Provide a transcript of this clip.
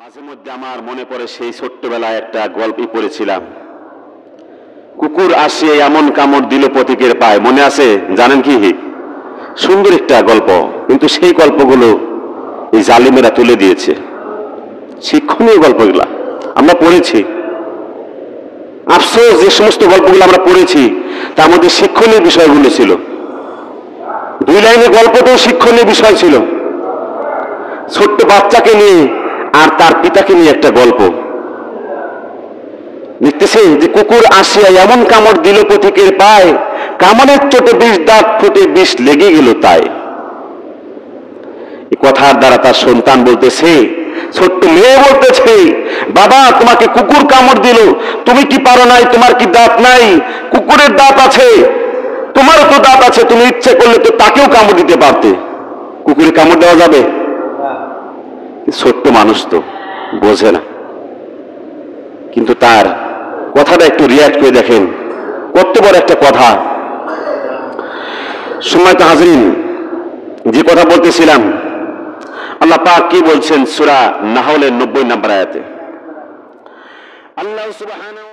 মাঝে মধ্যে আমার মনে পড়ে সেই ছোট্টবেলায় একটা গল্পই পড়েছিলাম। কুকুর আসে এমন কামড় দিল পথিকের পায়, মনে আছে? জানেন কি? সুন্দর একটা গল্প, কিন্তু সেই গল্পগুলো এই জালিমেরা তুলে দিয়েছে। শিক্ষণীয় গল্পগুলা আমরা পড়েছি, আফসোস যে সমস্ত গল্পগুলো আমরা পড়েছি তার মধ্যে শিক্ষণীয় বিষয়গুলো ছিল। 2 লাইনের গল্পতেও শিক্ষণীয় বিষয় ছিল। ছোট্ট বাচ্চাকে নিয়ে আর তার পিতাকে নিয়ে একটা গল্প দেখতেছে যে কুকুর আসিয়া এমন কামড় দিল পথিকের পায়, কামড়ের চোটে 20 দাঁত ফুটে 20 লেগে গেল তাই। এই কথার দ্বারা তার সন্তান বলতেছে, ছোট্ট মেয়ে বলতেছে, বাবা তোমাকে কুকুর কামড় দিল, তুমি কি পারো নাই? তোমার কি দাঁত নাই? কুকুরের দাঁত আছে, তোমারও তো দাঁত আছে, তুমি ইচ্ছে করলে তো তাকেও কামড় দিতে পারতে। কুকুরে কামড় দেওয়া যাবে? ছোট্ট মানুষ তো বোঝে না, কিন্তু তার কথাটা একটু রিয়াক্ট করে দেখেন, কত বড় একটা কথা। সম্মানিত হাজরিন, যে কথা বলতেছিলাম, আল্লাহ পাক কি বলছেন সূরা নাহলের 90 নম্বর আয়াতে? আল্লাহ সুবহানাহু